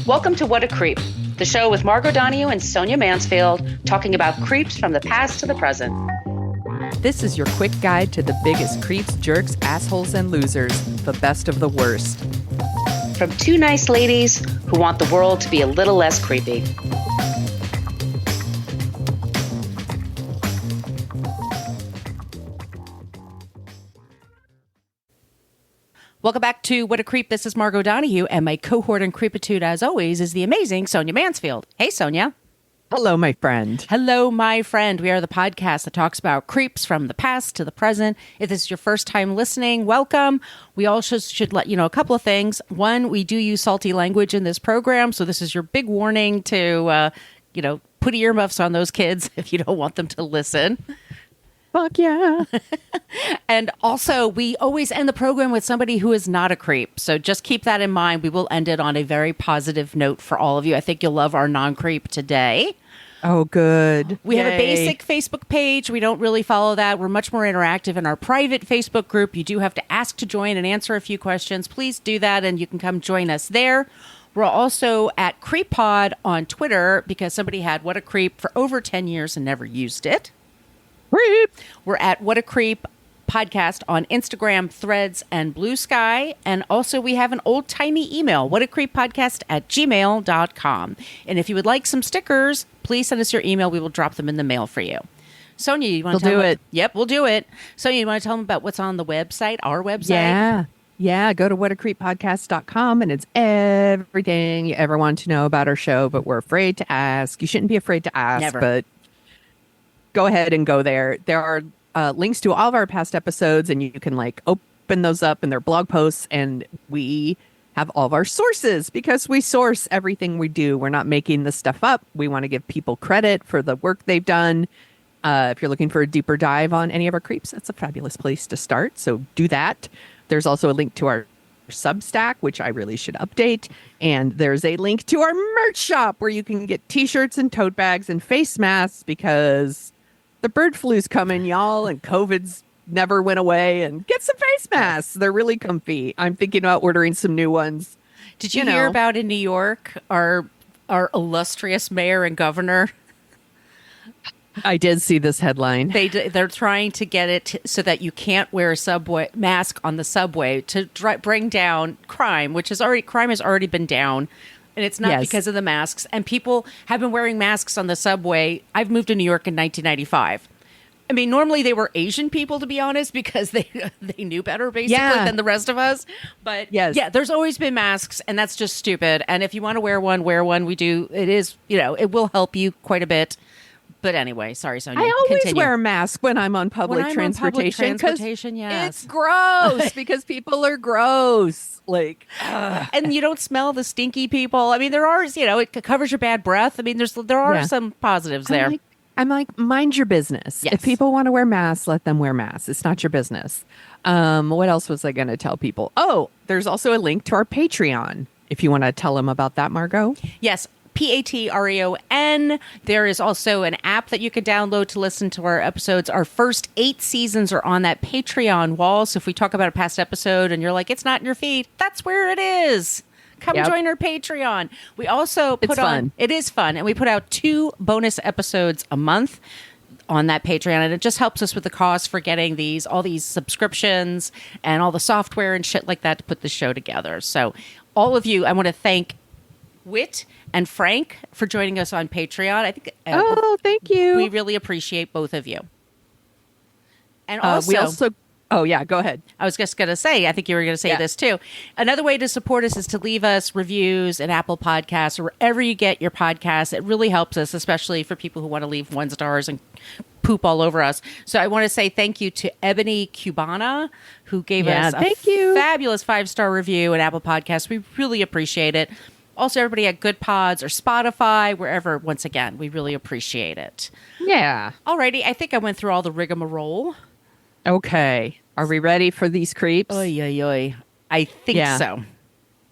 Welcome to What a Creep, the show with Margot Donohue and Sonia Mansfield, talking about creeps from the past to the present. This is your quick guide to the biggest creeps, jerks, assholes, and losers, the best of the worst. From two nice ladies who want the world to be a little less creepy. Welcome back to What a Creep. This is Margot Donohue, and my cohort in creepitude, as always, is the amazing Sonia Mansfield. Hey, Sonia. Hello, my friend. Hello, my friend. We are the podcast that talks about creeps from the past to the present. If this is your first time listening, welcome. We also should let you know a couple of things. One, we do use salty language in this program, so this is your big warning to, put earmuffs on those kids if you don't want them to listen. Fuck yeah. And also, we always end the program with somebody who is not a creep. So just keep that in mind. We will end it on a very positive note for all of you. I think you'll love our non-creep today. Oh, good. We have a Yay. basic Facebook page. We don't really follow that. We're much more interactive in our private Facebook group. You do have to ask to join and answer a few questions. Please do that, and you can come join us there. We're also at CreepPod on Twitter because somebody had What a Creep for over 10 years and never used it. Creep. We're at What a Creep podcast on Instagram, Threads, and Blue Sky. And also we have an old-timey email, whatacreeppodcast@gmail.com. And if you would like some stickers, please send us your email. We will drop them in the mail for you. Sonia, you want to tell them? It. Yep, we'll do it. Sonia, you want to tell them about what's on the website, our website? Yeah. Go to whatacreeppodcast.com, and it's everything you ever want to know about our show, but we're afraid to ask. You shouldn't be afraid to ask, Never. But go ahead and go there. There are links to all of our past episodes, and you can open those up in their blog posts, and we have all of our sources because we source everything we do. We're not making this stuff up. We want to give people credit for the work they've done. If you're looking for a deeper dive on any of our creeps, that's a fabulous place to start. So do that. There's also a link to our Substack, which I really should update. And there's a link to our merch shop where you can get t-shirts and tote bags and face masks because the bird flu's coming, y'all, and COVID's never went away. And get some face masks. They're really comfy. I'm thinking about ordering some new ones. Did you hear about in New York, our illustrious mayor and governor? I did see this headline. They're trying to get it so that you can't wear a subway mask on the subway to bring down crime, crime has already been down. And it's not because of the masks. And people have been wearing masks on the subway. I've moved to New York in 1995. I mean, normally they were Asian people, to be honest, because they knew better, basically, than the rest of us. But there's always been masks, and that's just stupid. And if you want to wear one, wear one. We do. It is, it will help you quite a bit. But anyway, sorry, Sonia. I always wear a mask when I'm on public transportation. Yes. It's gross because people are gross. And you don't smell the stinky people. I mean, there are, it covers your bad breath. I mean, there are some positives there. I'm like, mind your business. Yes. If people want to wear masks, let them wear masks. It's not your business. What else was I going to tell people? Oh, there's also a link to our Patreon. If you want to tell them about that, Margot. Yes. Patreon. There is also an app that you can download to listen to our episodes. Our first 8 seasons are on that Patreon wall. So if we talk about a past episode and you're like, it's not in your feed, that's where it is. Come join our Patreon. We also put on, it is fun. And we put out 2 bonus episodes a month on that Patreon. And it just helps us with the cost for getting all these subscriptions and all the software and shit like that to put the show together. So all of you, I want to thank Whit and Frank for joining us on Patreon. I think. Thank you. We really appreciate both of you. And also, go ahead. I was just going to say, I think you were going to say this too. Another way to support us is to leave us reviews in Apple Podcasts or wherever you get your podcasts. It really helps us, especially for people who want to leave 1 stars and poop all over us. So I want to say thank you to Ebony Cubana, who gave us a fabulous 5-star review in Apple Podcasts. We really appreciate it. Also, everybody at Good Pods or Spotify, wherever, once again, we really appreciate it. Yeah. Alrighty, I think I went through all the rigmarole. Okay. Are we ready for these creeps? Oy, oy, oy. I think so.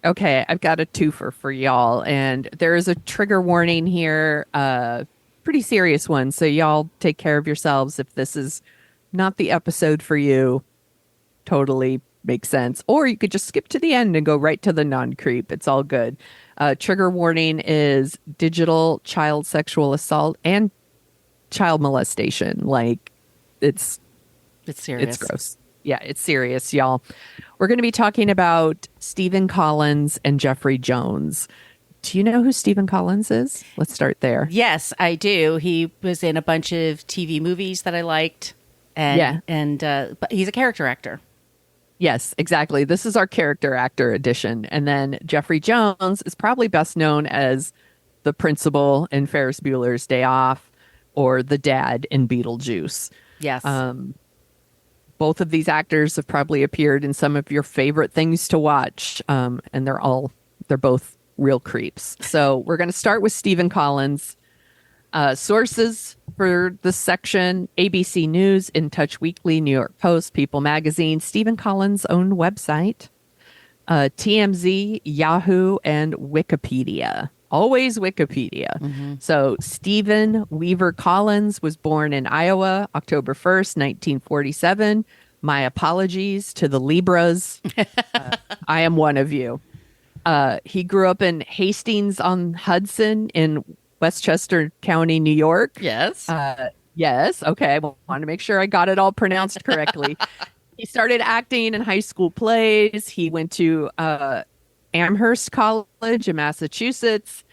Okay, I've got a twofer for y'all, and there is a trigger warning here, pretty serious one, so y'all take care of yourselves if this is not the episode for you. Totally make sense. Or you could just skip to the end and go right to the non-creep. It's all good. Trigger warning is digital child sexual assault and child molestation. Like it's serious. it's gross. Yeah, it's serious, y'all. We're going to be talking about Stephen Collins and Jeffrey Jones. Do you know who Stephen Collins is? Let's start there. Yes, I do. He was in a bunch of TV movies that I liked. But he's a character actor. Yes, exactly. This is our character actor edition. And then Jeffrey Jones is probably best known as the principal in Ferris Bueller's Day Off or the dad in Beetlejuice. Yes. Both of these actors have probably appeared in some of your favorite things to watch. And they're both real creeps. So we're going to start with Stephen Collins. Sources for this section: ABC News, In Touch Weekly, New York Post, People Magazine, Stephen Collins' own website, TMZ, Yahoo, and Wikipedia. Always Wikipedia. Mm-hmm. So Stephen Weaver Collins was born in Iowa, October 1st, 1947. My apologies to the Libras. I am one of you. He grew up in Hastings-on-Hudson in Westchester County, New York. Yes. Yes. Okay. Well, I want to make sure I got it all pronounced correctly. He started acting in high school plays. He went to Amherst College in Massachusetts,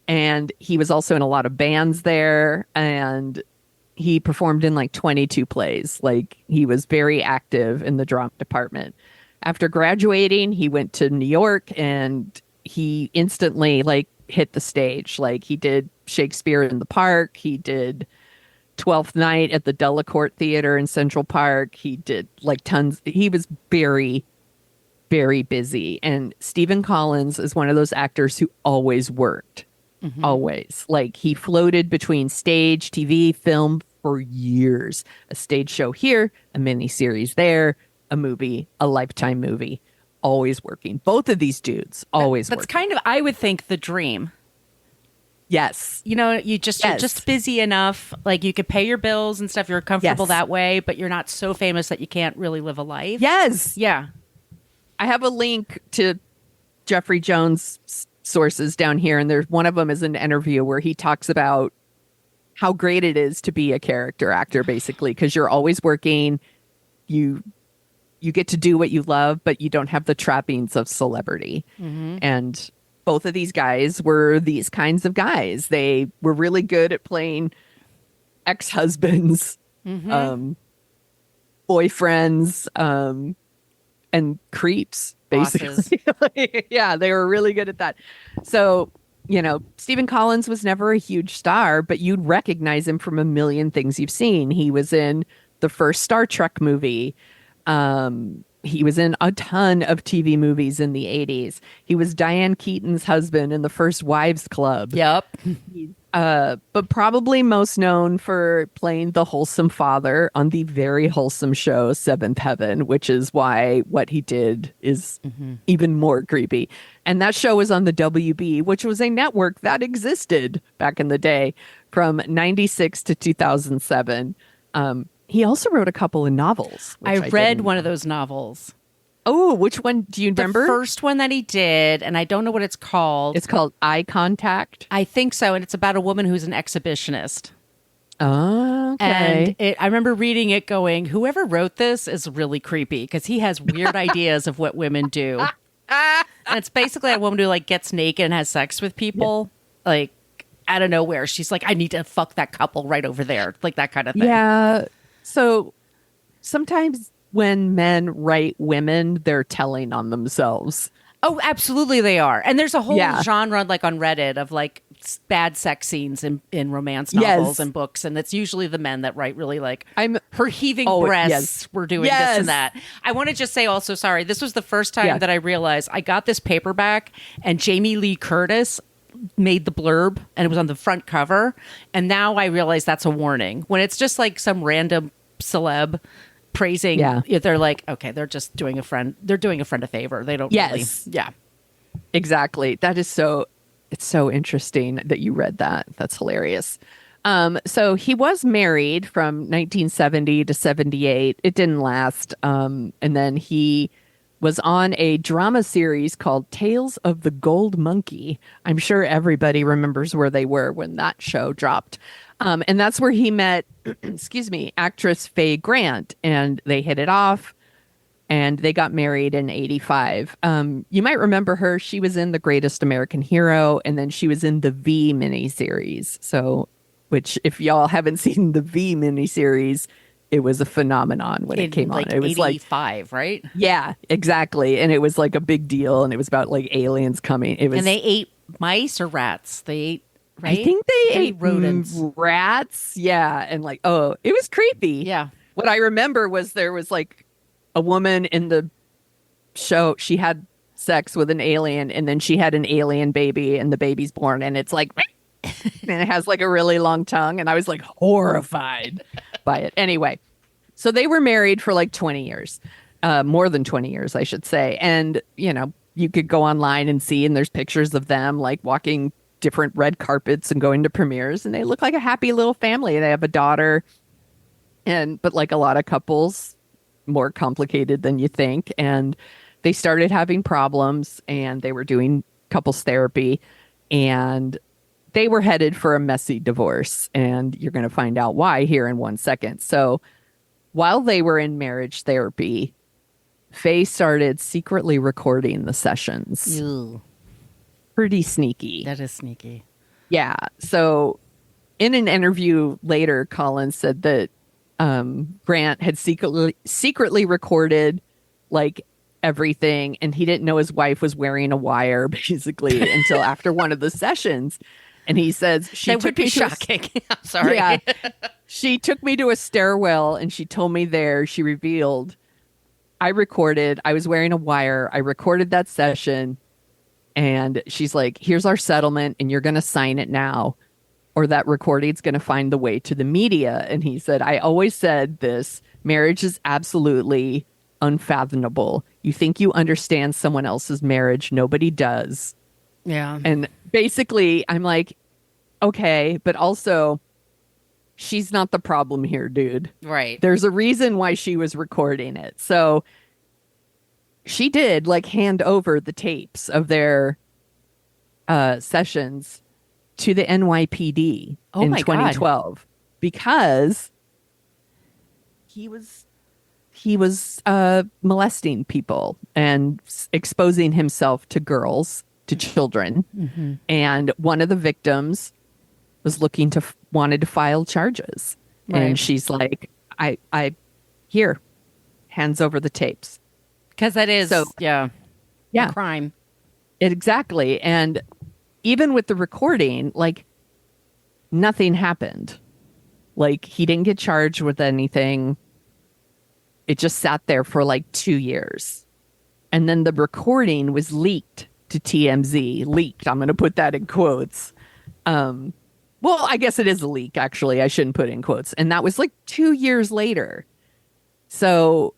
and he was also in a lot of bands there. And he performed in like 22 plays. Like, he was very active in the drama department. After graduating, he went to New York, and he instantly hit the stage. Like, he did Shakespeare in the Park. He did Twelfth Night at the Delacorte Theater in Central Park. He did tons. He was very, very busy. And Stephen Collins is one of those actors who always worked. Mm-hmm. Always. He floated between stage, TV, film for years. A stage show here, a miniseries there, a movie, a Lifetime movie. Always working. Both of these dudes always That's working. kind of, I would think, the dream. Yes. You're just busy enough. Like, you could pay your bills and stuff. You're comfortable that way, but you're not so famous that you can't really live a life. Yes. Yeah. I have a link to Jeffrey Jones' sources down here, and there's one of them is an interview where he talks about how great it is to be a character actor, basically, because you're always working. You get to do what you love, but you don't have the trappings of celebrity. Mm-hmm. And both of these guys were these kinds of guys. They were really good at playing ex-husbands, mm-hmm. Boyfriends, and creeps, basically. Yeah, they were really good at that. So, Stephen Collins was never a huge star, but you'd recognize him from a million things you've seen. He was in the first Star Trek movie. He was in a ton of TV movies in the 80s. He was Diane Keaton's husband in the first Wives Club. Yep. But probably most known for playing the wholesome father on the very wholesome show Seventh Heaven, which is why what he did is even more creepy. And that show was on the WB, which was a network that existed back in the day from 96 to 2007. He also wrote a couple of novels. I read one of those novels. Oh, which one do you remember? The first one that he did, and I don't know what it's called. It's called Eye Contact. I think so, and it's about a woman who's an exhibitionist. Oh, okay. And I remember reading it going, whoever wrote this is really creepy because he has weird ideas of what women do. And it's basically a woman who gets naked and has sex with people, out of nowhere. She's like, I need to fuck that couple right over there, that kind of thing. Yeah. So sometimes when men write women, they're telling on themselves. Oh, absolutely they are. And there's a whole genre on Reddit of bad sex scenes in romance novels and books. And it's usually the men that write really her heaving breasts were doing this and that. I want to just say also, sorry, this was the first time that I realized I got this paperback and Jamie Lee Curtis made the blurb and it was on the front cover. And now I realize that's a warning. When it's just some random celeb praising, they're okay, they're just doing a friend a favor. They don't really. Yeah. Exactly. That is it's so interesting that you read that. That's hilarious. So he was married from 1970 to 78. It didn't last. And then he was on a drama series called Tales of the Gold Monkey. I'm sure everybody remembers where they were when that show dropped. And that's where he met, excuse me, actress Faye Grant, and they hit it off and they got married in 85. You might remember her. She was in The Greatest American Hero, and then she was in the V miniseries. So, which if y'all haven't seen the V miniseries, it was a phenomenon when it came on. Like It was like 85, right? yeah, exactly. And it was like a big deal. And it was about like aliens coming. It was, And they ate mice or rats. They ate, I right? think they ate rodents. rats. Yeah. And like, oh, it was creepy. Yeah. What I remember was there was like a woman in the show. She had sex with an alien and then she had an alien baby and the baby's born. And it's like, and it has like a really long tongue. And I was like horrified by it. Anyway, so they were married for like 20 years. More than 20 years, I should say. And, you know, you could go online and see, and there's pictures of them like walking different red carpets and going to premieres, and they look like a happy little family. They have a daughter, but like a lot of couples, more complicated than you think. And they started having problems, and they were doing couples therapy, and they were headed for a messy divorce. And you're going to find out why here in 1 second. So while they were in marriage therapy, Faye started secretly recording the sessions. Ew, Pretty sneaky. that is sneaky. Yeah. So in an interview later, Collins said that Grant had secretly recorded like everything, and he didn't know his wife was wearing a wire basically until after one of the sessions. And he says That would be shocking. I'm sorry. Yeah. She took me to a stairwell and she told me there, she revealed, I was wearing a wire. I recorded that session. And she's like, here's our settlement and you're going to sign it now, or that recording's going to find the way to the media. And he said, I always said this, marriage is absolutely unfathomable. You think you understand someone else's marriage. Nobody does. Yeah. And basically, I'm like, okay, but also, she's not the problem here, dude. Right. There's a reason why she was recording it. So she did like hand over the tapes of their sessions to the NYPD in my God. 2012 because he was molesting people and exposing himself to girls, to children. Mm-hmm. And one of the victims was wanted to file charges. Right. And she's like, I here, hands over the tapes. Because that is, So- yeah, Yeah, a crime. exactly. And even with the recording, like nothing happened. Like he didn't get charged with anything. It just sat there for like 2 years. And then the recording was leaked to TMZ. Leaked. I'm going to put that in quotes. Well, I guess it is a leak, actually. I shouldn't put it in quotes. And that was like 2 years later. So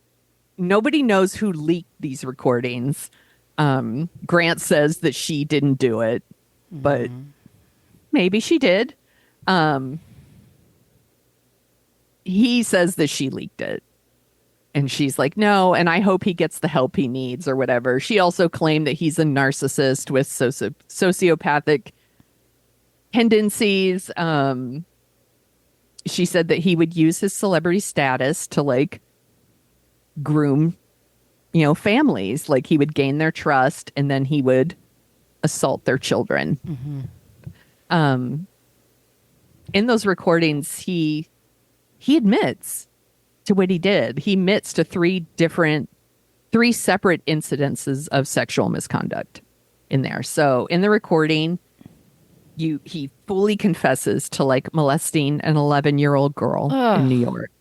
nobody knows who leaked these recordings. Grant says that she didn't do it, but maybe she did. He says that she leaked it. And she's like, no, and I hope he gets the help he needs or whatever. She also claimed that he's a narcissist with sociopathic tendencies. She said that he would use his celebrity status to like groom, families. Like he would gain their trust and then he would assault their children. Mm-hmm. In those recordings, he admits to what he did. He admits to three separate incidences of sexual misconduct in there. So in the recording, he fully confesses to like molesting an 11-year-old girl in New York.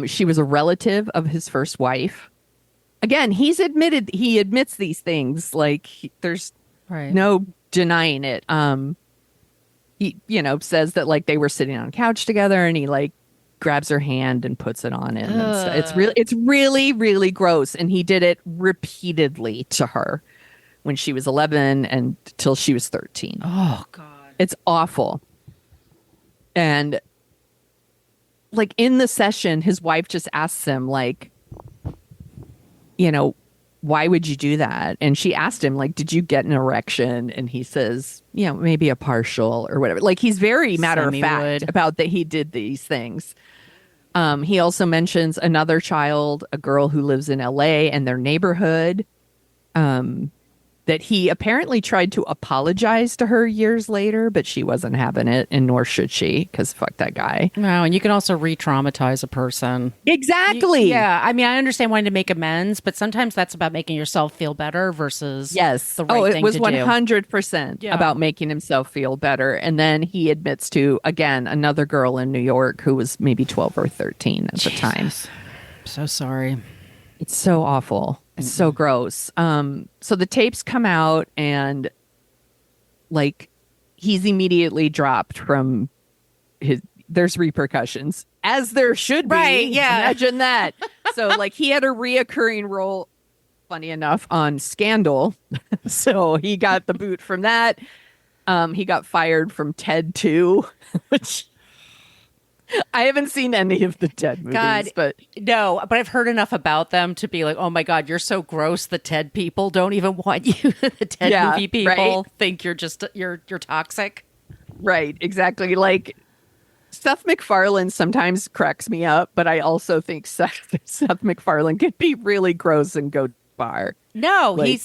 She was a relative of his first wife. Again, he admits these things. Like there's no denying it. He, says that like they were sitting on a couch together and he like grabs her hand and puts it on him. And stuff. It's really, really gross. And he did it repeatedly to her when she was 11 and till she was 13. Oh, God. It's awful. And like in the session, his wife just asks him like, you know, why would you do that? And she asked him, like, did you get an erection? And he says, maybe a partial or whatever. Like, he's very matter of Semi fact would. about that he did these things. He also mentions another child, a girl who lives in LA and their neighborhood. That he apparently tried to apologize to her years later, but she wasn't having it, and nor should she, because fuck that guy. No, and you can also re-traumatize a person. Exactly. Yeah, I mean, I understand wanting to make amends, but sometimes that's about making yourself feel better versus Yes. the right It thing was to 100% Yeah. about making himself feel better. And then he admits to, again, another girl in New York who was maybe 12 or 13 at the time. Jesus. So sorry. It's so awful. It's so gross. So the tapes come out and like he's immediately dropped from his there's repercussions as there should be. Right, yeah. Imagine that. So like he had a reoccurring role, funny enough, on Scandal. So he got the boot from that. He got fired from Ted 2, which I haven't seen any of the Ted movies, God, but no, but I've heard enough about them to be like, oh my God, you're so gross. The Ted people don't even want you. The Ted Yeah, movie people right? think you're toxic. right, exactly. Like Seth MacFarlane sometimes cracks me up, but I also think Seth MacFarlane can be really gross and go far. No, Like,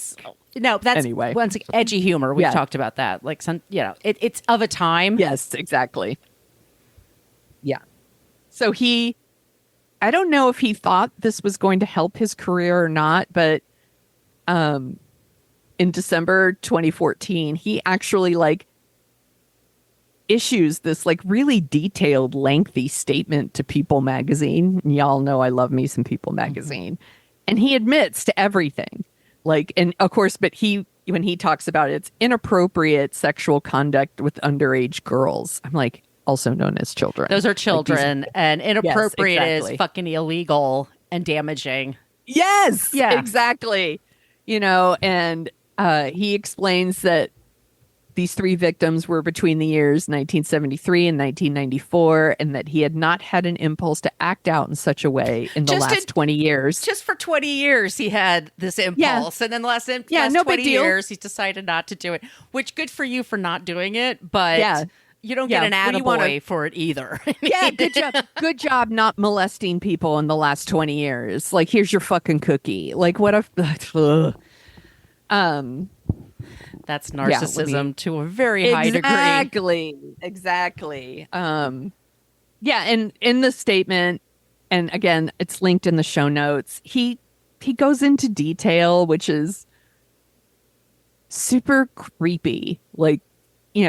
that's anyway. once again, edgy humor. We've Yeah. talked about that. Like it's of a time. Yes, exactly. Yeah. So I don't know if he thought this was going to help his career or not, but in December 2014, he actually like issues this like really detailed, lengthy statement to People magazine. And y'all know I love me some People magazine. And he admits to everything. Like, and of course, but when he talks about it, it's inappropriate sexual conduct with underage girls. I'm like, also known as children. Those are Like, children, and inappropriate is exactly. fucking illegal and damaging. Yes, Yeah. exactly. And he explains that these three victims were between the years 1973 and 1994, and that he had not had an impulse to act out in such a way in the last 20 years. Just for 20 years, he had this impulse. And then the last no 20 big deal. years, he's decided not to do it, which good for you for not doing it. But Yeah. you don't Yeah, get an what do you attaboy wanna- for it either. Yeah, good job. Good job not molesting people in the last 20 years. Like, here's your fucking cookie. Like, what if ugh. That's narcissism to a very high degree. Exactly. Yeah, and in the statement, and again, it's linked in the show notes, he goes into detail, which is super creepy. Like,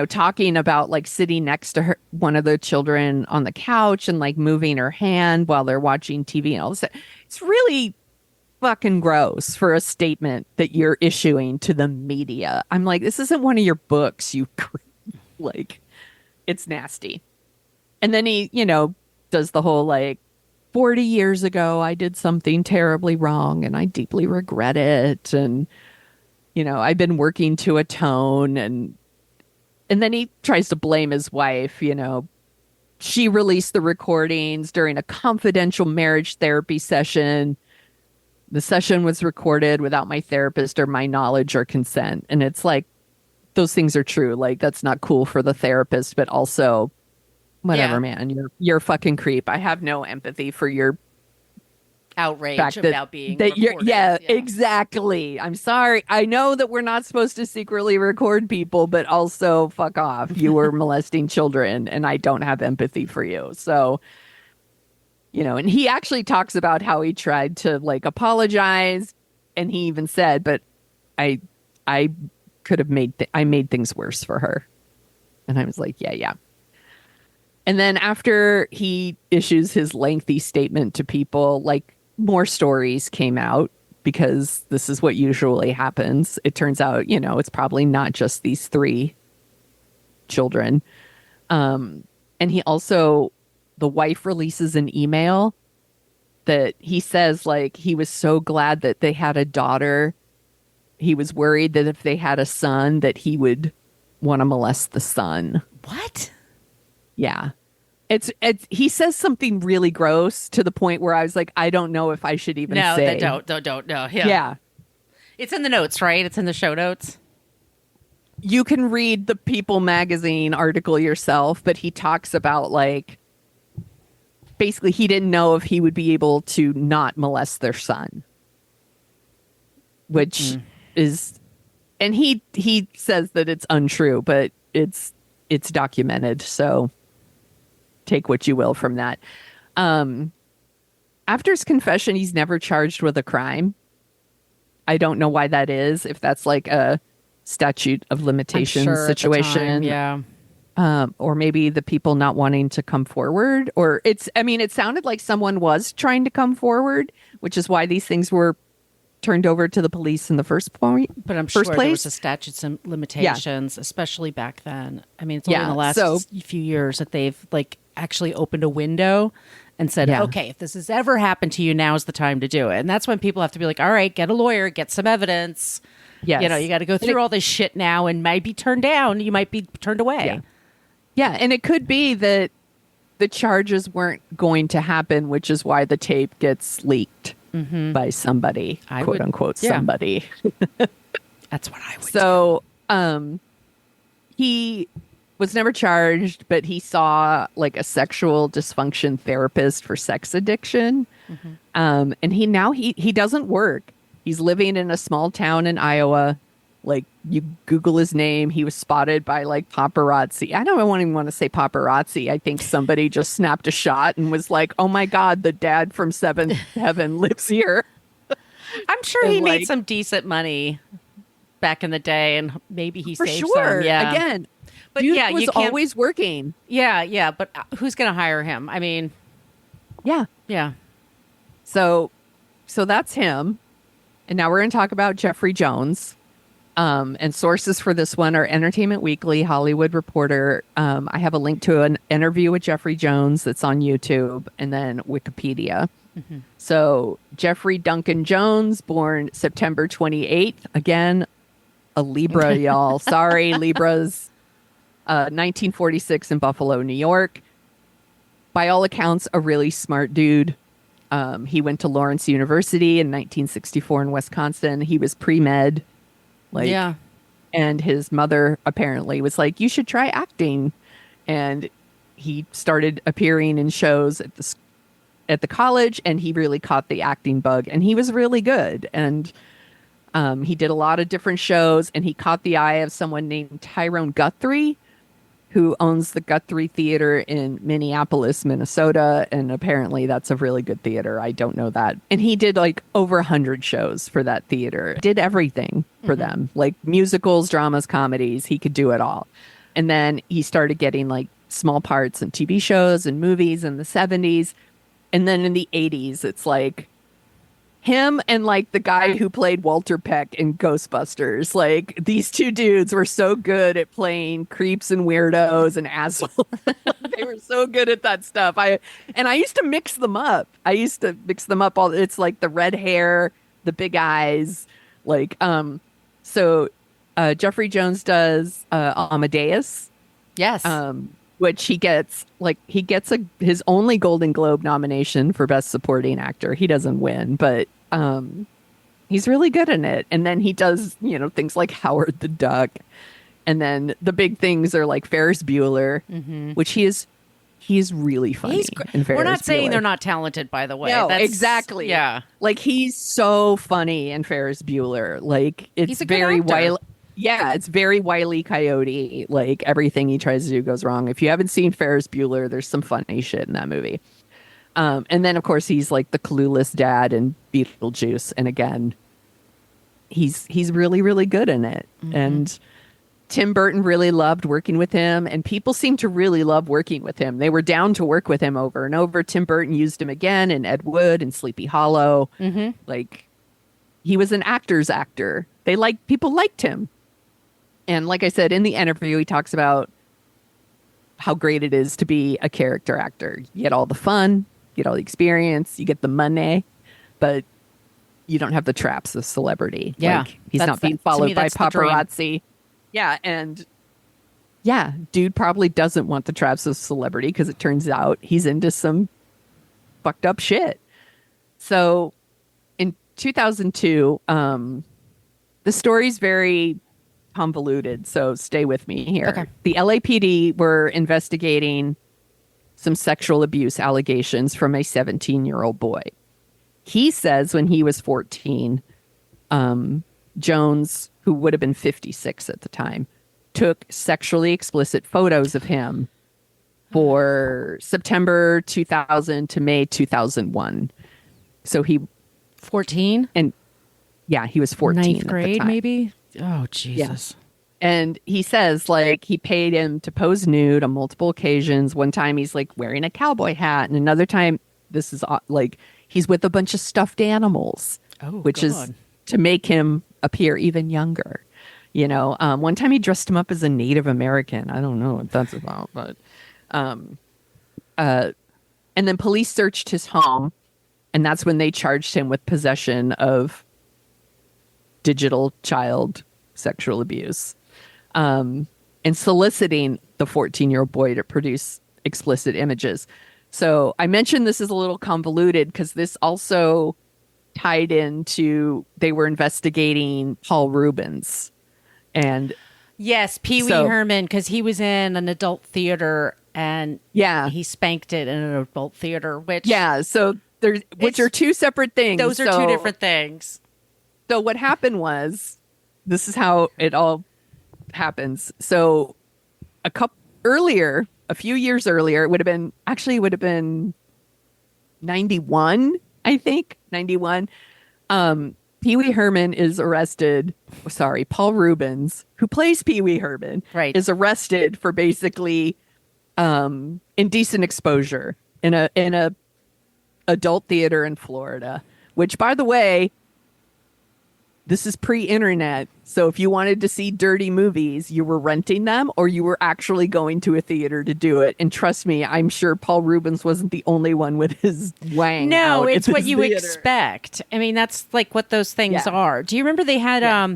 talking about like sitting next to her, one of the children on the couch and like moving her hand while they're watching TV and all this. It's really fucking gross for a statement that you're issuing to the media. I'm like, this isn't one of your books, you like, it's nasty. And then he, does the whole like 40 years ago I did something terribly wrong and I deeply regret it, and I've been working to atone, and then he tries to blame his wife. She released the recordings during a confidential marriage therapy session. The session was recorded without my therapist or my knowledge or consent. And it's like, those things are true. Like, that's not cool for the therapist, but also whatever, Yeah. man, you're a fucking creep. I have no empathy for your Outrage fact about being that you're, recorded. yeah, exactly. I'm sorry. I know that we're not supposed to secretly record people, but also fuck off. You were molesting children and I don't have empathy for you. So, and he actually talks about how he tried to like apologize, and he even said, but I could have I made things worse for her. And I was like, yeah. And then after he issues his lengthy statement to People, like, more stories came out, because this is what usually happens. It turns out, it's probably not just these three children. And he also, the wife releases an email that he says, like, he was so glad that they had a daughter. He was worried that if they had a son, that he would want to molest the son. What? Yeah. it's he says something really gross to the point where I was like, I don't know if I should even No, say. don't. No, yeah. Yeah. It's in the notes, right? It's in the show notes. You can read the People magazine article yourself, but he talks about like basically he didn't know if he would be able to not molest their son, which is, and he says that it's untrue, but it's documented, so take what you will from that. After his confession, he's never charged with a crime. I don't know why that is, if that's like a statute of limitations Sure, at the time, situation. yeah. Or maybe the people not wanting to come forward, or I mean, it sounded like someone was trying to come forward, which is why these things were turned over to the police in the first point. But I'm first sure place. there was a statutes and limitations, especially back then. I mean, it's only in the last so few years that they've like actually opened a window and said, Yeah. okay, if this has ever happened to you, now's the time to do it. And that's when people have to be like, all right, get a lawyer, get some evidence. Yes. You know, you got to go through all this shit now and might be turned down. You might be turned away. Yeah, and it could be that the charges weren't going to happen, which is why the tape gets leaked by somebody, quote unquote, somebody. That's what I would So, he was never charged, but he saw like a sexual dysfunction therapist for sex addiction. And he doesn't work. He's living in a small town in Iowa. Like, you Google his name, he was spotted by like paparazzi. I don't even want to say paparazzi. I think somebody just snapped a shot and was like, "Oh my God, the dad from Seventh Heaven lives here." I'm sure he And, made like, some decent money back in the day, and maybe he for saved sure. some. Yeah, Again, but dude yeah, was you can't. always working. Yeah. But who's going to hire him? I mean, Yeah. yeah. So that's him. And now we're going to talk about Jeffrey Jones. And sources for this one are Entertainment Weekly, Hollywood Reporter. I have a link to an interview with Jeffrey Jones that's on YouTube, and then Wikipedia. So Jeffrey Duncan Jones, born September 28th. Again, a Libra, y'all. Sorry, Libras. 1946 in Buffalo, New York. By all accounts, a really smart dude. He went to Lawrence University in 1964 in Wisconsin. He was pre-med. Yeah. And his mother apparently was like, "You should try acting." And he started appearing in shows at the college, and he really caught the acting bug, and he was really good. And he did a lot of different shows, and he caught the eye of someone named Tyrone Guthrie, who owns the Guthrie Theater in Minneapolis, Minnesota. And apparently that's a really good theater. I don't know that. And he did like over 100 shows for that theater, did everything for them, like musicals, dramas, comedies. He could do it all. And then he started getting like small parts in TV shows and movies in the 70s. And then in the 80s, it's like him and like the guy who played Walter Peck in Ghostbusters. Like, these two dudes were so good at playing creeps and weirdos and assholes. They were so good at that stuff. I used to mix them up. All. It's like the red hair, the big eyes, like so Jeffrey Jones does Amadeus. Yes. Which he gets his only Golden Globe nomination for Best Supporting Actor. He doesn't win, but he's really good in it. And then he does, things like Howard the Duck. And then the big things are like Ferris Bueller, which he's really funny. In Ferris We're not saying Bueller. they're not talented, by the way. No, That's, exactly. Yeah. Like, he's so funny in Ferris Bueller. Like, He's it's a good very actor. wild. Yeah, it's very Wile E. Coyote. Like, everything he tries to do goes wrong. If you haven't seen Ferris Bueller, there's some funny shit in that movie. And then, of course, he's like the clueless dad in Beetlejuice. And again, he's really, really good in it. And Tim Burton really loved working with him. And people seem to really love working with him. They were down to work with him over and over. Tim Burton used him again in Ed Wood and Sleepy Hollow. Like, he was an actor's actor. People liked him. And like I said, in the interview, he talks about how great it is to be a character actor. You get all the fun, you get all the experience, you get the money, but you don't have the traps of celebrity. Yeah. Like, he's not being followed by paparazzi. Yeah. And yeah, dude probably doesn't want the Travis celebrity because it turns out he's into some fucked up shit. So in 2002, the story's very convoluted, so stay with me Okay. here. The LAPD were investigating some sexual abuse allegations from a 17-year-old boy. He says when he was 14, Jones, who would have been 56 at the time, took sexually explicit photos of him for September 2000 to May 2001. So he 14? and yeah, he was 14 Ninth at the grade, time. maybe? Oh, Jesus. And he says like he paid him to pose nude on multiple occasions. One time he's like wearing a cowboy hat, and another time this is like he's with a bunch of stuffed animals, Oh, which is to make him appear even younger. You know, one time he dressed him up as a Native American. I don't know what that's about, but and then police searched his home, and that's when they charged him with possession of digital child sexual abuse, and soliciting the 14-year-old boy to produce explicit images. So I mentioned this is a little convoluted because this also tied into they were investigating Paul Rubens. And Yes, Pee Wee so, Herman, because he was in an adult theater and yeah, he spanked it in an adult theater, which yeah. So there's, which are two separate things. those are two different things. So what happened was, this is how it all happens. So a few years earlier, it would have been 91, I think, 91. Pee Wee Herman is arrested. Sorry, Paul Rubens, who plays Pee Wee Herman, Right. is arrested for basically indecent exposure in a adult theater in Florida. Which, by the way, this is pre-internet, so if you wanted to see dirty movies, you were renting them or you were actually going to a theater to do it. And trust me, I'm sure Paul Rubens wasn't the only one with his wang. No, out it's at what this you theater. expect. I mean, that's like what those things Yeah. are. Do you remember they had Yeah.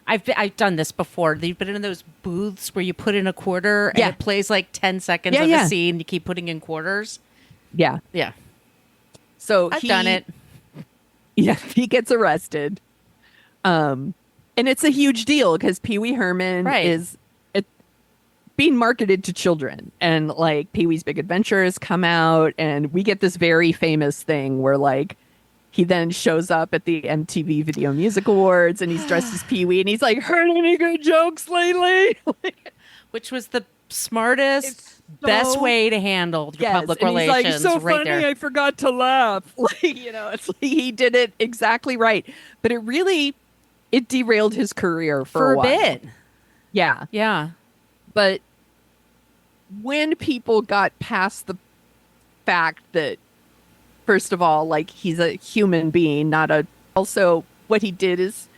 I've done this before. They've been in those booths where you put in a quarter and Yeah. it plays like 10 seconds Yeah, of yeah. a scene. You keep putting in quarters. Yeah. Yeah. So I've done it. Yeah, he gets arrested. And it's a huge deal because Pee Wee Herman Right. is being marketed to children, and like Pee Wee's Big Adventures come out, and we get this very famous thing where like he then shows up at the MTV Video Music Awards and he's dressed as Pee Wee and he's like, heard any good jokes lately? Which was the smartest, It's best so- way to handle your public and relations. he's like, so right funny, there. I forgot to laugh. Like, you know, it's like he did it exactly right. But it derailed his career For a a while. bit. Yeah. Yeah. But when people got past the fact that, first of all, like he's a human being, also what he did is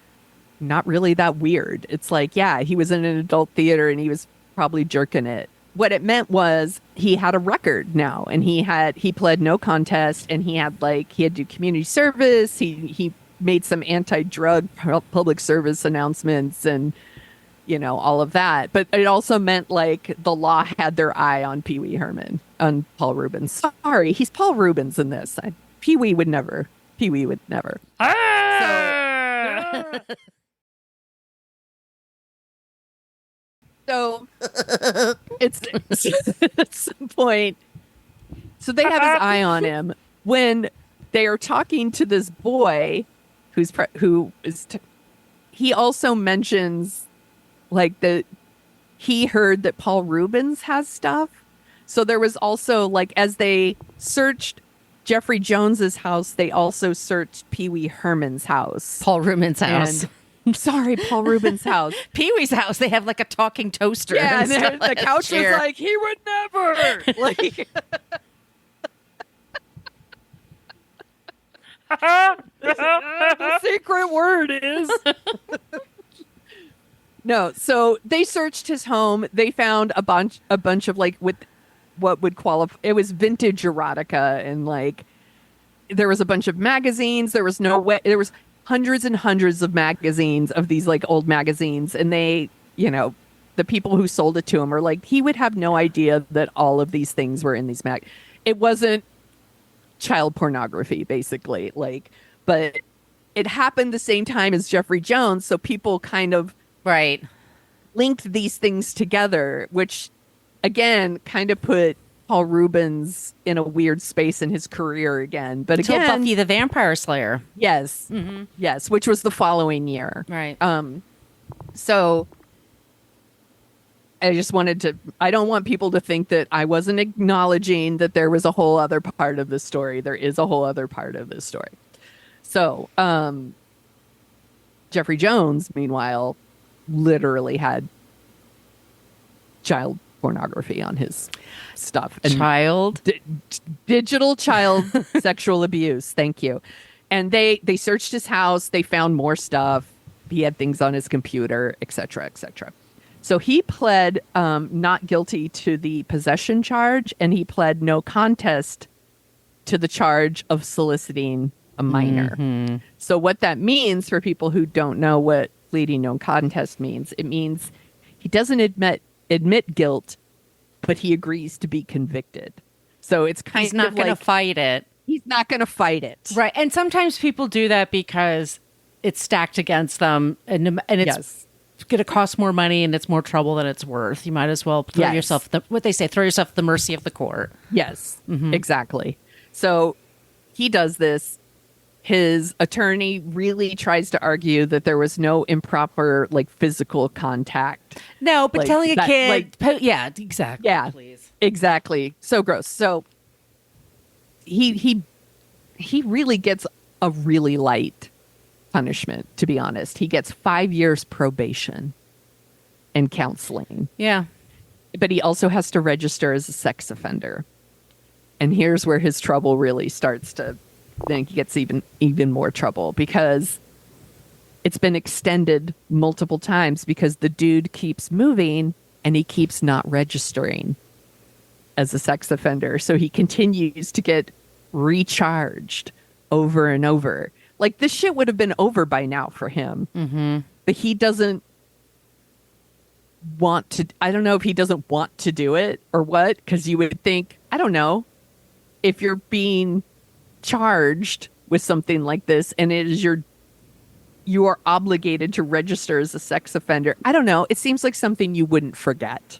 not really that weird. It's like, yeah, he was in an adult theater and he was probably jerking it. What it meant was he had a record now, and he pled no contest, and he had to do community service. He made some anti-drug public service announcements and, you know, all of that. But it also meant like the law had their eye on Pee Wee Herman, on Paul Rubens. Sorry, he's Paul Rubens in this. Pee Wee would never. So it's at some point. So they have his eye on him when they are talking to this boy he also mentions like that he heard that Paul Rubens has stuff. So there was also like, as they searched Jeffrey Jones's house, they also searched Pee Wee Herman's house. Paul Rubens' house. I'm sorry, Paul Rubens' house. Pee Wee's house, they have like a talking toaster. Yeah, and and stuff, the like a couch was chair. like, he would never. Like, the secret word is. No, so they searched his home. They found a bunch of like with what would qualify. It was vintage erotica, and like there was a bunch of magazines. There was no way. There was hundreds and hundreds of magazines of these like old magazines, and they the people who sold it to him are like, he would have no idea that all of these things were in these mag. It wasn't child pornography, basically. Like, but it happened the same time as Jeffrey Jones, so people kind of Right. linked these things together, which again kind of put Paul Rubens in a weird space in his career again. But Until again, Buffy the Vampire Slayer. yes, yes, which was the following year. Right. So I just wanted to, I don't want people to think that I wasn't acknowledging that there was a whole other part of this story. There is a whole other part of this story. So, Jeffrey Jones, meanwhile, literally had child pornography on his stuff. And digital child sexual abuse. Thank you. And they searched his house. They found more stuff. He had things on his computer, et cetera, et cetera. So he pled not guilty to the possession charge, and he pled no contest to the charge of soliciting a minor. So what that means for people who don't know what pleading no contest means, it means he doesn't admit guilt, but he agrees to be convicted. So it's kind He's not of going to like fight it. he's not going to fight it. Right. And sometimes people do that because it's stacked against them, and it's Yes. going to cost more money and it's more trouble than it's worth. You might as well throw Yes. yourself, what they say, throw yourself at the mercy of the court. Yes, exactly. So he does this. His attorney really tries to argue that there was no improper, like, physical contact. No, but Like, telling a that- kid, like- yeah, exactly. Yeah, Please. exactly. So gross. So he really gets a really light punishment, to be honest. He gets 5 years probation and counseling. Yeah. But he also has to register as a sex offender. And here's where his trouble really starts to, then he gets even more trouble, because it's been extended multiple times because the dude keeps moving and he keeps not registering as a sex offender. So he continues to get recharged over and over. Like, this shit would have been over by now for him. But he doesn't want to. I don't know if he doesn't want to do it or what, because you would think, I don't know, if you're being charged with something like this and it is you are obligated to register as a sex offender. I don't know. It seems like something you wouldn't forget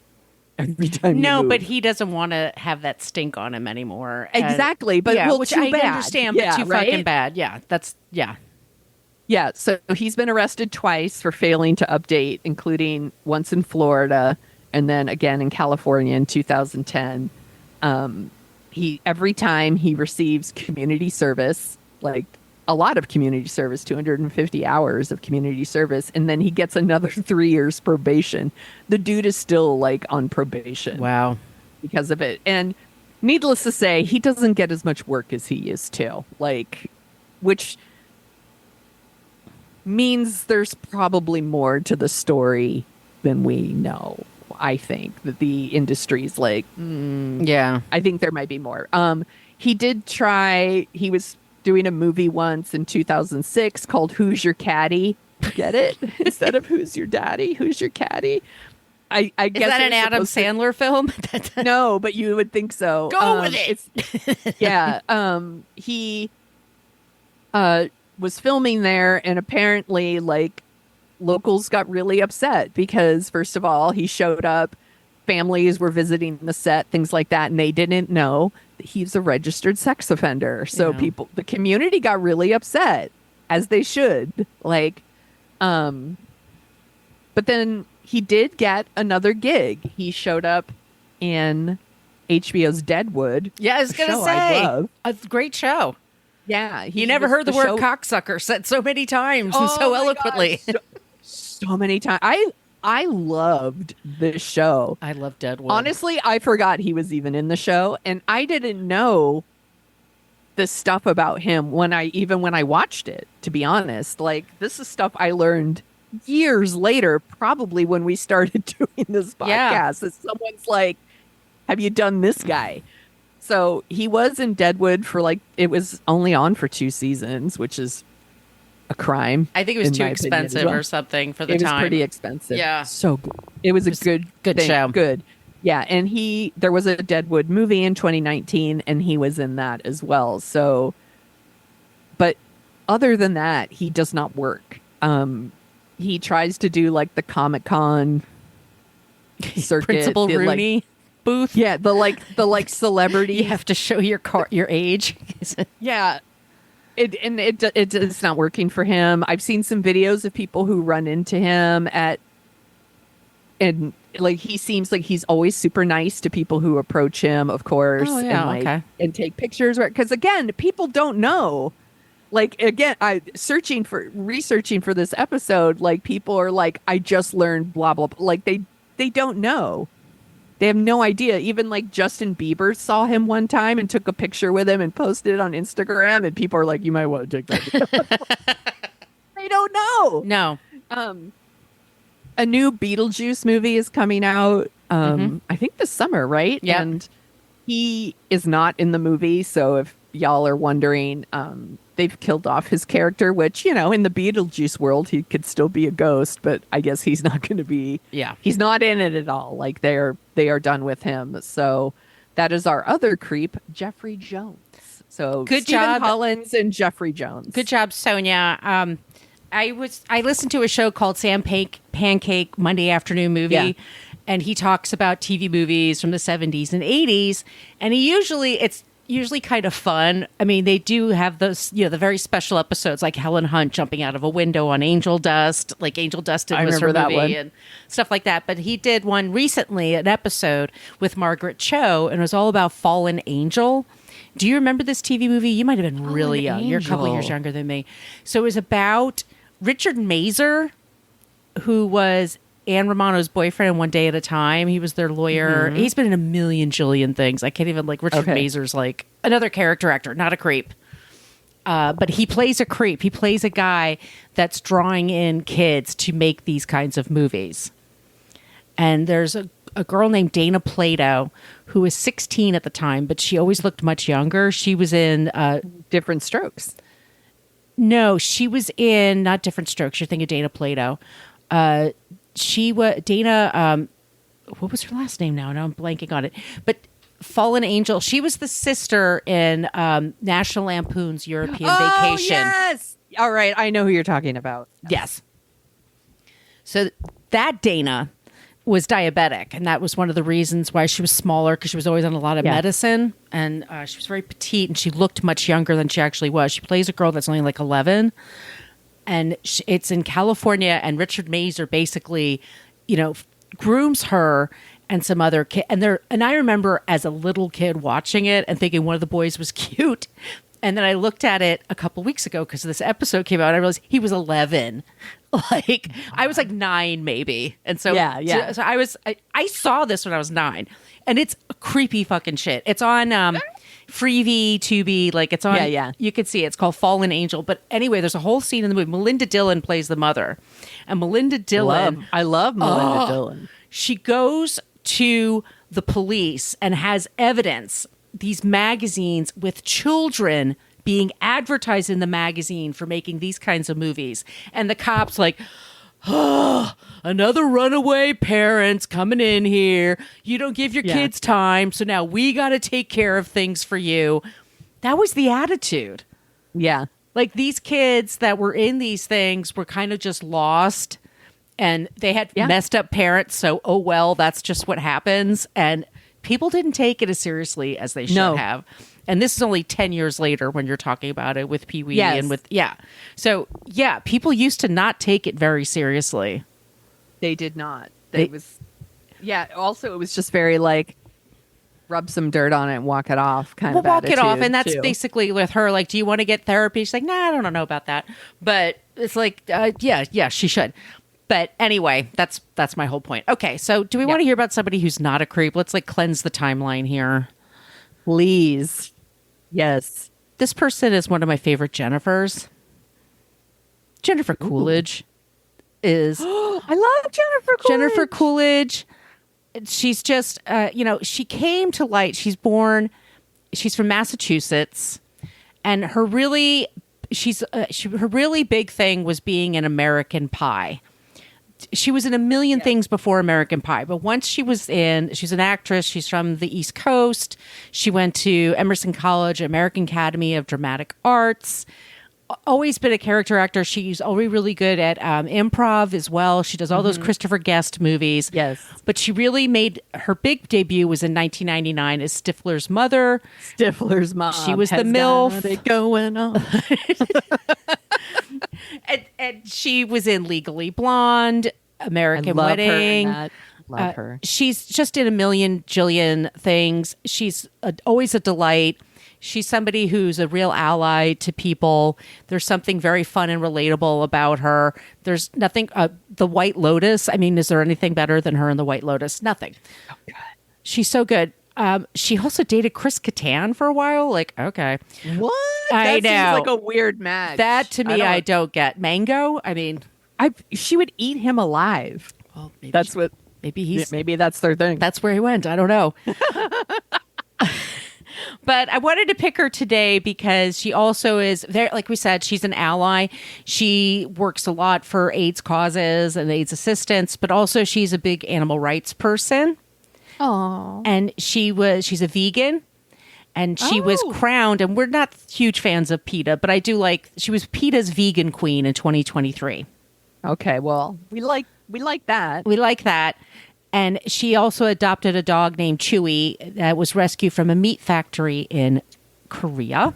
every time you No, move. but he doesn't want to have that stink on him anymore. And- Exactly, but yeah, well, which too I bad. understand, Yeah, but too right? fucking bad. Yeah, Yeah, so he's been arrested twice for failing to update, including once in Florida and then again in California in 2010. Every time he receives community service, like a lot of community service, 250 hours of community service, and then he gets another 3 years probation. The dude is still, like, on probation. Wow. Because of it. And needless to say, he doesn't get as much work as he used to, like, which means there's probably more to the story than we know. I think that the industry's like, Yeah. I think there might be more. He did try, he was doing a movie once in 2006 called Who's Your Caddy? Get it? Instead of Who's Your Daddy? Who's Your Caddy? I Is guess that an it's Adam supposed Sandler film? to- No, but you would think so. Go with it. Yeah. He was filming there, and apparently, like, locals got really upset because, first of all, he showed up, families were visiting the set, things like that, and they didn't know that he's a registered sex offender. So Yeah. the community got really upset, as they should. Like, but then he did get another gig. He showed up in HBO's Deadwood. Yeah, I was a going to show I say. love. A great show. Yeah. You never heard the word cocksucker said so many times and so my eloquently. God, so many times. I loved this show. I love Deadwood. Honestly, I forgot he was even in the show, and I didn't know the stuff about him when I watched it, to be honest. Like, this is stuff I learned years later, probably when we started doing this podcast. Yeah. That someone's like, have you done this guy? So he was in Deadwood for, like, it was only on for 2 seasons, which is a crime. I think it was in too my opinion, as expensive well. or something for the It was time. pretty expensive. Yeah. So good. It was a good thing. show. Good. Yeah, and there was a Deadwood movie in 2019 and he was in that as well. So but other than that, he does not work. He tries to do like the Comic-Con circuit. Principal Rooney booth. Yeah, the celebrity. You have to show your age. Yeah. It's not working for him. I've seen some videos of people who run into him and like he seems like he's always super nice to people who approach him, of course. Oh, yeah, and and take pictures. Because again, people don't know. Like again, researching for this episode, like people are like, I just learned blah blah blah. Like they don't know. They have no idea. Even like Justin Bieber saw him one time and took a picture with him and posted it on Instagram, and people are like, "You might want to take that." They don't know. No. A new Beetlejuice movie is coming out. I think this summer, right? Yeah. And he is not in the movie. So if y'all are wondering, they've killed off his character, which, in the Beetlejuice world, he could still be a ghost, but I guess he's not going to be. Yeah. He's not in it at all. Like they are done with him. So that is our other creep, Jeffrey Jones. So Good Stephen job. Collins and Jeffrey Jones. Good job, Sonia. I listened to a show called Sam Pancake Monday Afternoon Movie, Yeah. and he talks about TV movies from the 70s and 80s, and it's usually kind of fun. I mean, they do have those, the very special episodes like Helen Hunt jumping out of a window on angel dust, like Angel Dust was her remember that movie one. and stuff like that. But he did one recently, an episode with Margaret Cho, and it was all about Fallen Angel. Do you remember this TV movie? You might have been really young. You're a couple Angel. years younger than me. So it was about Richard Mazer, who was Anne Romano's boyfriend One Day at a Time. He was their lawyer. Mm-hmm. He's been in a million jillion things. I can't even, Richard Mazer's like another character actor, not a creep. But he plays a creep. He plays a guy that's drawing in kids to make these kinds of movies. And there's a girl named Dana Plato who was 16 at the time, but she always looked much younger. She was in Different Strokes. No, she was in not Different Strokes. You're thinking Dana Plato. She was Dana. What was her last name now? Now I'm blanking on it. But Fallen Angel. She was the sister in National Lampoon's European Vacation. Yes. All right, I know who you're talking about. Yes. So that Dana was diabetic, and that was one of the reasons why she was smaller, because she was always on a lot of medicine, and she was very petite, and she looked much younger than she actually was. She plays a girl that's only like 11, and it's in California, and Richard Mazer basically, grooms her and some other kid, and I remember as a little kid watching it and thinking one of the boys was cute. And then I looked at it a couple weeks ago because this episode came out. And I realized he was 11. I was like 9 maybe. And so, so I saw this when I was 9, and it's creepy fucking shit. It's on Freevee, Tubi, it's on, you can see it. It's called Fallen Angel. But anyway, there's a whole scene in the movie. Melinda Dillon plays the mother. And Melinda Dillon. I love Melinda Dillon. She goes to the police and has evidence, these magazines with children being advertised in the magazine for making these kinds of movies. And the cops another runaway parents coming in here. You don't give your kids time. So now we got to take care of things for you. That was the attitude. Yeah. Like these kids that were in these things were kind of just lost, and they had messed up parents. So, oh, well, that's just what happens. And people didn't take it as seriously as they should have. And this is only 10 years later when you're talking about it with Pee Wee and with, So, people used to not take it very seriously. They did not. Also, it was just very rub some dirt on it and walk it off kind of walk it off. attitude, And that's too. basically with her, do you want to get therapy? She's like, nah, I don't know about that. But it's she should. But anyway, that's my whole point. Okay, so do we want to hear about somebody who's not a creep? Let's cleanse the timeline here. Please. Yes. This person is one of my favorite Jennifers. Jennifer Coolidge is... I love Jennifer Coolidge. Jennifer Coolidge. She's just, she came to light. She's from Massachusetts. And her really her really big thing was being an American Pie. She was in a million things before American Pie, but once she's an actress. She's from the East Coast. She went to Emerson College, American Academy of Dramatic Arts. Always been a character actor. She's always really good at improv as well. She does all those Christopher Guest movies. Yes. But she really made her big debut was in 1999 as Stifler's mother. Stifler's mom. She was the MILF. Got it going on. And she was in Legally Blonde, American Wedding. Love her. She's just in a million jillion things. She's always a delight. She's somebody who's a real ally to people. There's something very fun and relatable about her. There's nothing. The White Lotus. I mean, is there anything better than her in The White Lotus? Nothing. Oh, God. She's so good. She also dated Chris Kattan for a while. Like, okay. What? I that know. Seems like a weird match. That to me, I don't get. Mango? I mean, she would eat him alive. Well, maybe maybe that's their thing. That's where he went. I don't know. But I wanted to pick her today because she also is there. Like we said, she's an ally. She works a lot for AIDS causes and AIDS assistance, but also she's a big animal rights person. Oh, and she's a vegan, and she was crowned. And we're not huge fans of PETA, but I do like. She was PETA's vegan queen in 2023. Okay, well, we like that. We like that. And she also adopted a dog named Chewy that was rescued from a meat factory in Korea.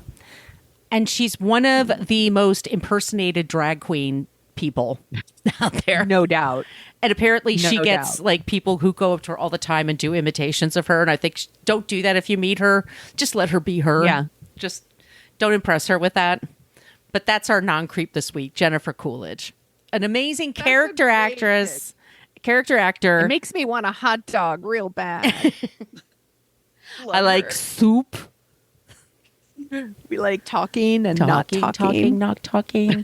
And she's one of the most impersonated drag queen people out there. No doubt. And apparently she No gets doubt. like people who go up to her all the time and do imitations of her. And I think don't do that if you meet her. Just let her be her. Yeah. Just don't impress her with that. But that's our non-creep this week, Jennifer Coolidge. An amazing character actress. Character actor. It makes me want a hot dog real bad. I like soup. We like talking and not talking. Talking, not talking.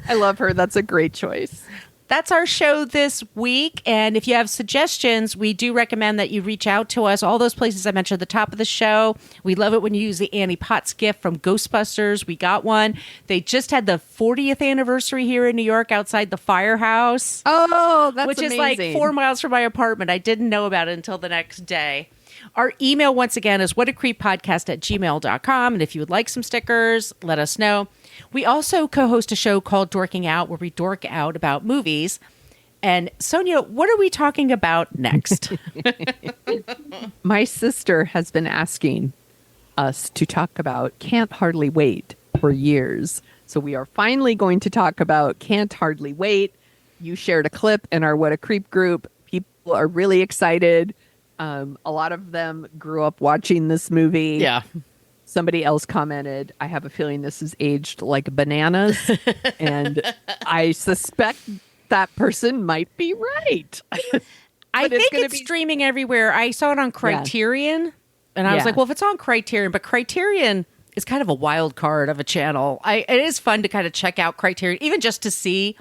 I love her. That's a great choice. That's our show this week. And if you have suggestions, we do recommend that you reach out to us. All those places I mentioned at the top of the show. We love it when you use the Annie Potts gift from Ghostbusters. We got one. They just had the 40th anniversary here in New York outside the Firehouse. Oh, that's which amazing. is like 4 miles from my apartment. I didn't know about it until the next day. Our email, once again, is whatacreeppodcast@gmail.com. And if you would like some stickers, let us know. We also co-host a show called Dorking Out, where we dork out about movies. And Sonia, what are we talking about next? My sister has been asking us to talk about Can't Hardly Wait for years. So we are finally going to talk about Can't Hardly Wait. You shared a clip in our What a Creep group. People are really excited. A lot of them grew up watching this movie. Yeah. Somebody else commented, I have a feeling this is aged like bananas. And I suspect that person might be right. I think it's streaming everywhere. I saw it on Criterion. And I was like, well, if it's on Criterion, but Criterion is kind of a wild card of a channel. It is fun to kind of check out Criterion, even just to see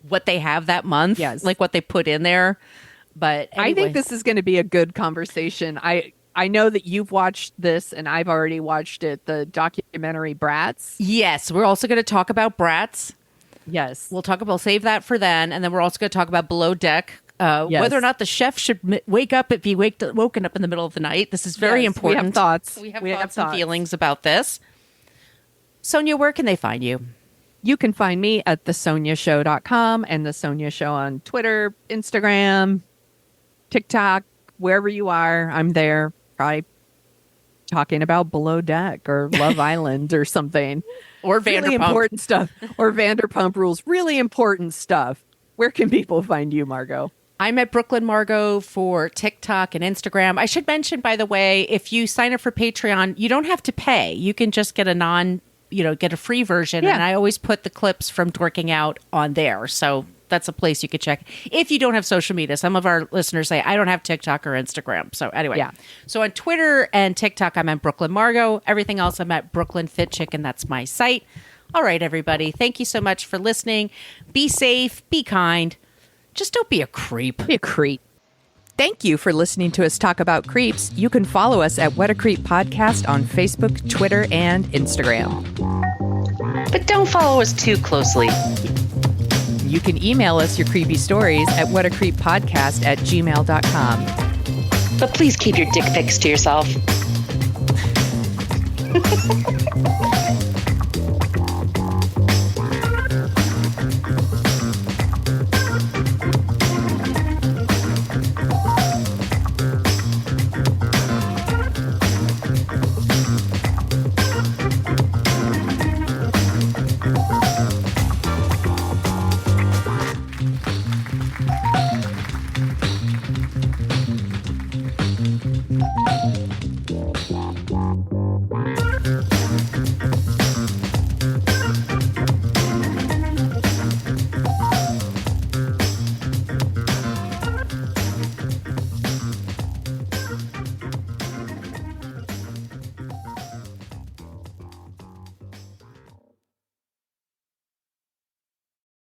what they have that month, like what they put in there. But anyway. I think this is going to be a good conversation. I know that you've watched this and I've already watched it, the documentary Bratz. Yes, we're also going to talk about Bratz. Yes. We'll save that for then. And then we're also going to talk about Below Deck, whether or not the chef should be woken up in the middle of the night. This is very important. We have thoughts. We have thoughts and feelings about this. Sonia, where can they find you? You can find me at thesoniashow.com and The Sonia Show on Twitter, Instagram, TikTok, wherever you are. I'm there. Probably talking about Below Deck or Love Island or something. Or Vanderpump. Really important stuff. Or Vanderpump Rules. Really important stuff. Where can people find you, Margot? I'm at Brooklyn Margot for TikTok and Instagram. I should mention, by the way, if you sign up for Patreon, you don't have to pay. You can just get get a free version. Yeah. And I always put the clips from Dorking Out on there. So that's a place you could check if you don't have social media. Some of our listeners say, I don't have TikTok or Instagram. So anyway, So on Twitter and TikTok, I'm at Brooklyn Margot. Everything else, I'm at Brooklyn Fit Chicken. That's my site. All right, everybody. Thank you so much for listening. Be safe. Be kind. Just don't be a creep. Be a creep. Thank you for listening to us talk about creeps. You can follow us at What a Creep Podcast on Facebook, Twitter, and Instagram. But don't follow us too closely. You can email us your creepy stories at whatacreeppodcast@gmail.com. But please keep your dick pics to yourself.